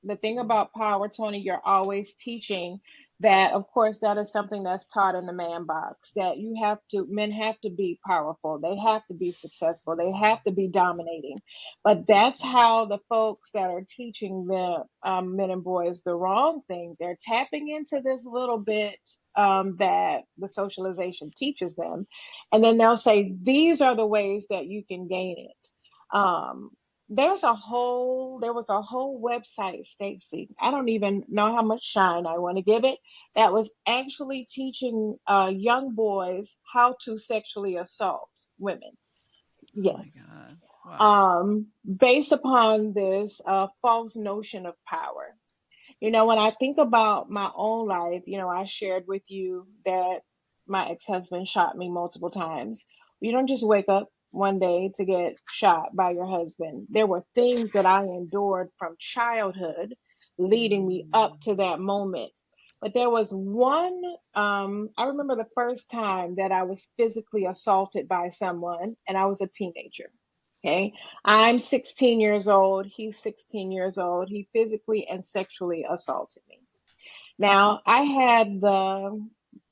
The thing about power, Tony, you're always teaching that, of course, that is something that's taught in the man box, that men have to be powerful, they have to be successful, they have to be dominating. But that's how the folks that are teaching the men and boys the wrong thing, they're tapping into this little bit that the socialization teaches them. And then they'll say, these are the ways that you can gain it. Um, there was a whole website, Stacy. I don't even know how much shine I want to give it. That was actually teaching young boys how to sexually assault women. Oh my Yes. God. Wow. Based upon this false notion of power. When I think about my own life, I shared with you that my ex-husband shot me multiple times. You don't just wake up one day to get shot by your husband. There were things that I endured from childhood leading me up Mm. to that moment. But there was one, I remember the first time that I was physically assaulted by someone, and I was a teenager. Okay. I'm 16 years old. He's 16 years old. He physically and sexually assaulted me. Now, I had the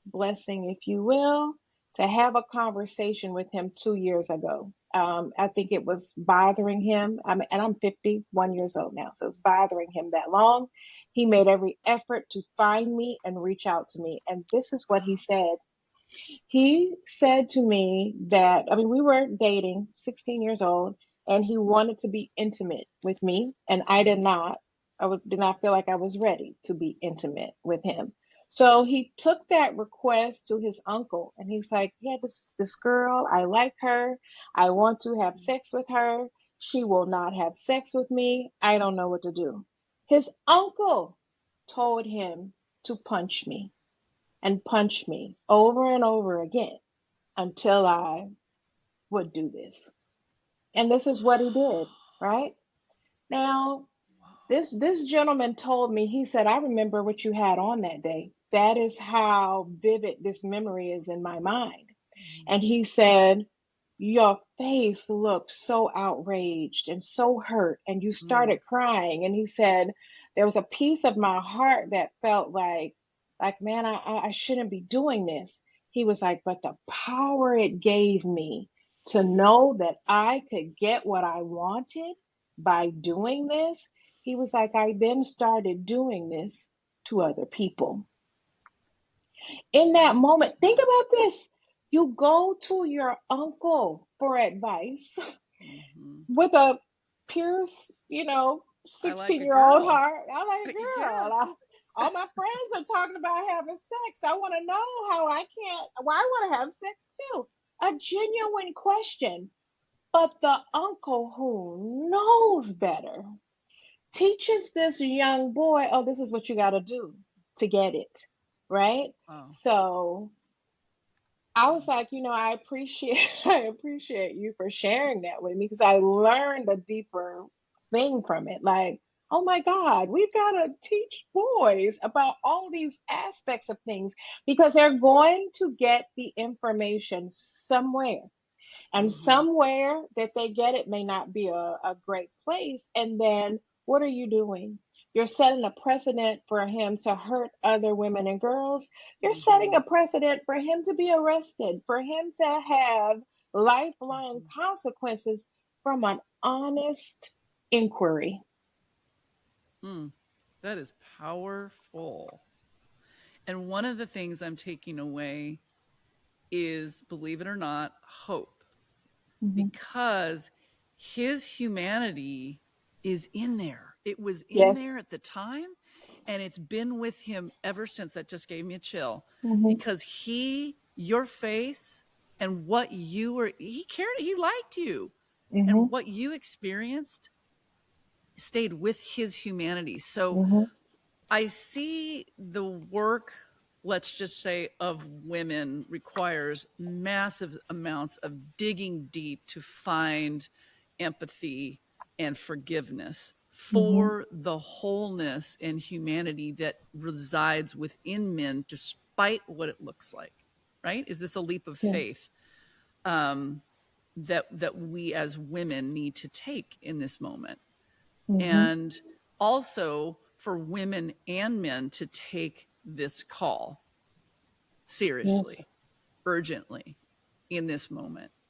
blessing, if you will, to have a conversation with him 2 years ago. I think it was bothering him. And I'm 51 years old now, so it's bothering him that long. He made every effort to find me and reach out to me. And this is what he said. He said to me that, I mean, we were dating, 16 years old, and he wanted to be intimate with me, and I did not. Did not feel like I was ready to be intimate with him. So he took that request to his uncle, and he's like, "Yeah, this girl, I like her. I want to have sex with her. She will not have sex with me. I don't know what to do." His uncle told him to punch me and punch me over and over again until I would do this. And this is what he did, right? Now, this gentleman told me, he said, "I remember what you had on that day. That is how vivid this memory is in my mind." And he said, "Your face looked so outraged and so hurt, and you Mm. started crying." And he said, "There was a piece of my heart that felt like, man, I shouldn't be doing this." He was like, "But the power it gave me to know that I could get what I wanted by doing this." He was like, "I then started doing this to other people." In that moment, think about this. You go to your uncle for advice Mm-hmm. with a pure, I like a 16-year-old girl. heart. I'm like, Yeah. girl, all my friends are talking about having sex. I want to know how I can't, well, I want to have sex too. A genuine question. But the uncle who knows better teaches this young boy, "Oh, this is what you got to do to get it." Right? Wow. So I was Wow. like, I appreciate I appreciate you for sharing that with me, because I learned a deeper thing from it. Like, oh my God, we've got to teach boys about all these aspects of things, because they're going to get the information somewhere. And Mm-hmm. somewhere that they get it may not be a great place. And then what are you doing? You're setting a precedent for him to hurt other women and girls. You're setting Mm-hmm. a precedent for him to be arrested, for him to have lifelong Mm-hmm. consequences from an honest inquiry. Mm. That is powerful. And one of the things I'm taking away is, believe it or not, hope, Mhm. because his humanity is in there. It was in Yes. there at the time, and it's been with him ever since. That just gave me a chill, Hmm. because your face and what you were, he cared, he liked you, and Hmm. what you experienced stayed with his humanity. So Hmm. I see the work, let's just say, of women requires massive amounts of digging deep to find empathy and forgiveness Hmm. for the wholeness and humanity that resides within men, despite what it looks like. Right? Is this a leap of Yeah. faith that we as women need to take in this moment? Hmm. And also for women and men to take this call Yes. seriously, urgently in this moment.